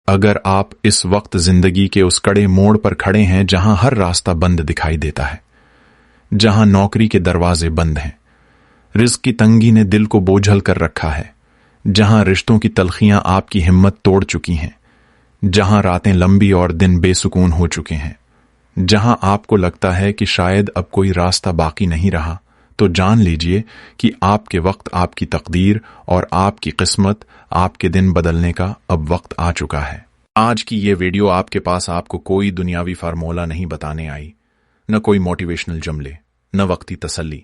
اگر آپ اس وقت زندگی کے اس کڑے موڑ پر کھڑے ہیں جہاں ہر راستہ بند دکھائی دیتا ہے، جہاں نوکری کے دروازے بند ہیں، رزق کی تنگی نے دل کو بوجھل کر رکھا ہے، جہاں رشتوں کی تلخیاں آپ کی ہمت توڑ چکی ہیں، جہاں راتیں لمبی اور دن بے سکون ہو چکے ہیں، جہاں آپ کو لگتا ہے کہ شاید اب کوئی راستہ باقی نہیں رہا، تو جان لیجئے کہ آپ کے وقت، آپ کی تقدیر اور آپ کی قسمت، آپ کے دن بدلنے کا اب وقت آ چکا ہے۔ آج کی یہ ویڈیو آپ کے پاس آپ کو کوئی دنیاوی فارمولہ نہیں بتانے آئی، نہ کوئی موٹیویشنل جملے، نہ وقتی تسلی،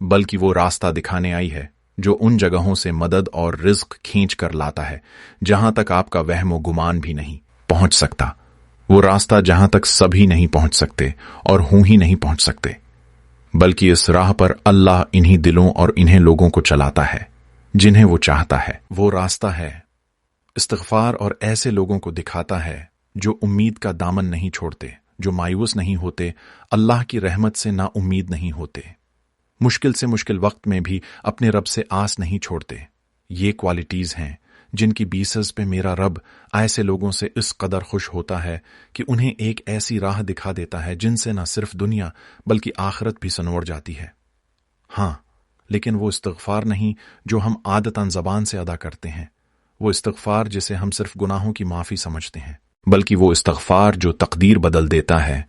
بلکہ وہ راستہ دکھانے آئی ہے جو ان جگہوں سے مدد اور رزق کھینچ کر لاتا ہے جہاں تک آپ کا وہم و گمان بھی نہیں پہنچ سکتا، وہ راستہ جہاں تک سبھی نہیں پہنچ سکتے اور ہوں ہی نہیں پہنچ سکتے، بلکہ اس راہ پر اللہ انہی دلوں اور انہیں لوگوں کو چلاتا ہے جنہیں وہ چاہتا ہے۔ وہ راستہ ہے استغفار، اور ایسے لوگوں کو دکھاتا ہے جو امید کا دامن نہیں چھوڑتے، جو مایوس نہیں ہوتے، اللہ کی رحمت سے نا امید نہیں ہوتے، مشکل سے مشکل وقت میں بھی اپنے رب سے آس نہیں چھوڑتے۔ یہ کوالٹیز ہیں جن کی بیسس پہ میرا رب ایسے لوگوں سے اس قدر خوش ہوتا ہے کہ انہیں ایک ایسی راہ دکھا دیتا ہے جن سے نہ صرف دنیا بلکہ آخرت بھی سنور جاتی ہے۔ ہاں، لیکن وہ استغفار نہیں جو ہم عادتاً زبان سے ادا کرتے ہیں، وہ استغفار جسے ہم صرف گناہوں کی معافی سمجھتے ہیں، بلکہ وہ استغفار جو تقدیر بدل دیتا ہے،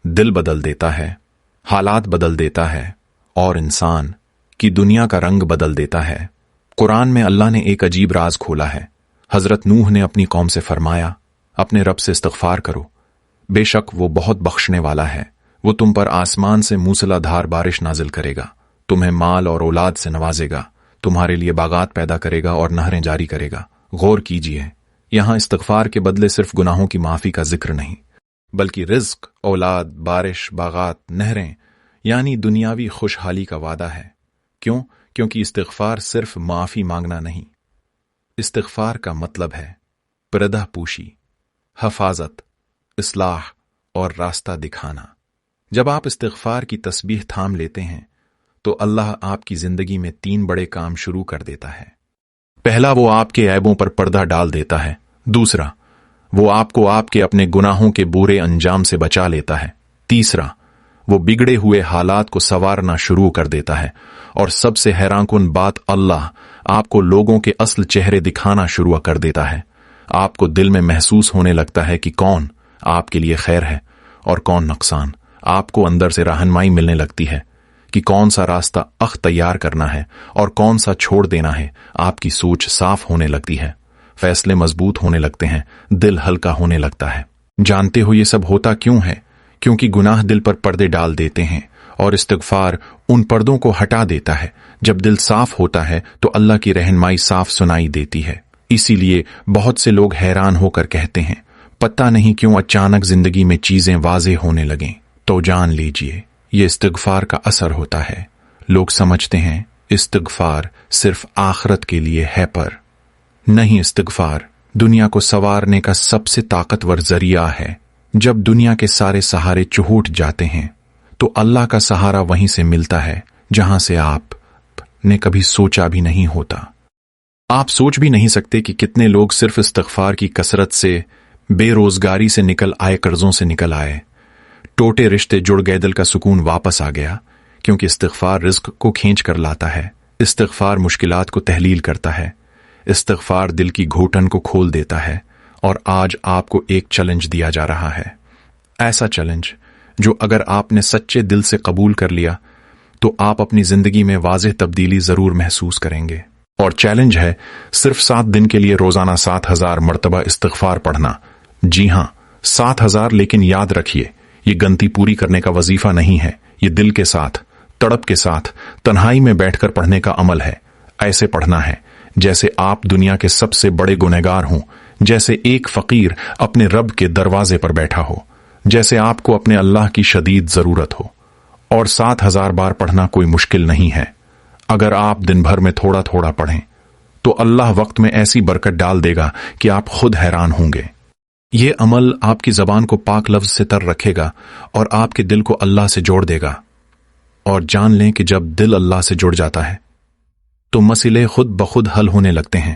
دل بدل دیتا ہے، حالات بدل دیتا ہے اور انسان کی دنیا کا رنگ بدل دیتا ہے۔ قرآن میں اللہ نے ایک عجیب راز کھولا ہے۔ حضرت نوح نے اپنی قوم سے فرمایا، اپنے رب سے استغفار کرو، بے شک وہ بہت بخشنے والا ہے، وہ تم پر آسمان سے موسلا دھار بارش نازل کرے گا، تمہیں مال اور اولاد سے نوازے گا، تمہارے لیے باغات پیدا کرے گا اور نہریں جاری کرے گا۔ غور کیجئے، یہاں استغفار کے بدلے صرف گناہوں کی معافی کا ذکر نہیں، بلکہ رزق، اولاد، بارش، باغات، نہریں، یعنی دنیاوی خوشحالی کا وعدہ ہے۔ کیونکہ استغفار صرف معافی مانگنا نہیں، استغفار کا مطلب ہے پردہ پوشی، حفاظت، اصلاح اور راستہ دکھانا۔ جب آپ استغفار کی تسبیح تھام لیتے ہیں تو اللہ آپ کی زندگی میں 3 بڑے کام شروع کر دیتا ہے۔ پہلا، وہ آپ کے عیبوں پر پردہ ڈال دیتا ہے۔ دوسرا، وہ آپ کو آپ کے اپنے گناہوں کے برے انجام سے بچا لیتا ہے۔ تیسرا، وہ بگڑے ہوئے حالات کو سنوارنا شروع کر دیتا ہے۔ اور سب سے حیران کن بات، اللہ آپ کو لوگوں کے اصل چہرے دکھانا شروع کر دیتا ہے۔ آپ کو دل میں محسوس ہونے لگتا ہے کہ کون آپ کے لیے خیر ہے اور کون نقصان۔ آپ کو اندر سے رہنمائی ملنے لگتی ہے کہ کون سا راستہ اختیار کرنا ہے اور کون سا چھوڑ دینا ہے۔ آپ کی سوچ صاف ہونے لگتی ہے، فیصلے مضبوط ہونے لگتے ہیں، دل ہلکا ہونے لگتا ہے۔ جانتے ہو یہ سب ہوتا کیوں ہے؟ کیونکہ گناہ دل پر پردے ڈال دیتے ہیں اور استغفار ان پردوں کو ہٹا دیتا ہے۔ جب دل صاف ہوتا ہے تو اللہ کی رہنمائی صاف سنائی دیتی ہے۔ اسی لیے بہت سے لوگ حیران ہو کر کہتے ہیں، پتہ نہیں کیوں اچانک زندگی میں چیزیں واضح ہونے لگیں۔ تو جان لیجئے، یہ استغفار کا اثر ہوتا ہے۔ لوگ سمجھتے ہیں استغفار صرف آخرت کے لیے ہے، پر نہیں، استغفار دنیا کو سنوارنے کا سب سے طاقتور ذریعہ ہے۔ جب دنیا کے سارے سہارے چہوٹ جاتے ہیں تو اللہ کا سہارا وہیں سے ملتا ہے جہاں سے آپ نے کبھی سوچا بھی نہیں ہوتا۔ آپ سوچ بھی نہیں سکتے کہ کتنے لوگ صرف استغفار کی کثرت سے بے روزگاری سے نکل آئے، قرضوں سے نکل آئے، ٹوٹے رشتے جڑ گئے، دل کا سکون واپس آ گیا، کیونکہ استغفار رزق کو کھینچ کر لاتا ہے، استغفار مشکلات کو تحلیل کرتا ہے، استغفار دل کی گھوٹن کو کھول دیتا ہے۔ اور آج آپ کو ایک چیلنج دیا جا رہا ہے، ایسا چیلنج جو اگر آپ نے سچے دل سے قبول کر لیا تو آپ اپنی زندگی میں واضح تبدیلی ضرور محسوس کریں گے۔ اور چیلنج ہے صرف 7 دن کے لیے روزانہ 7000 مرتبہ استغفار پڑھنا۔ جی ہاں، 7000، لیکن یاد رکھیے، یہ گنتی پوری کرنے کا وظیفہ نہیں ہے، یہ دل کے ساتھ، تڑپ کے ساتھ، تنہائی میں بیٹھ کر پڑھنے کا عمل ہے۔ ایسے پڑھنا ہے جیسے آپ دنیا کے سب سے بڑے گنہگار ہوں، جیسے ایک فقیر اپنے رب کے دروازے پر بیٹھا ہو، جیسے آپ کو اپنے اللہ کی شدید ضرورت ہو۔ اور 7000 بار پڑھنا کوئی مشکل نہیں ہے۔ اگر آپ دن بھر میں تھوڑا تھوڑا پڑھیں تو اللہ وقت میں ایسی برکت ڈال دے گا کہ آپ خود حیران ہوں گے۔ یہ عمل آپ کی زبان کو پاک لفظ سے تر رکھے گا اور آپ کے دل کو اللہ سے جوڑ دے گا۔ اور جان لیں کہ جب دل اللہ سے جڑ جاتا ہے تو مسئلے خود بخود حل ہونے لگتے ہیں۔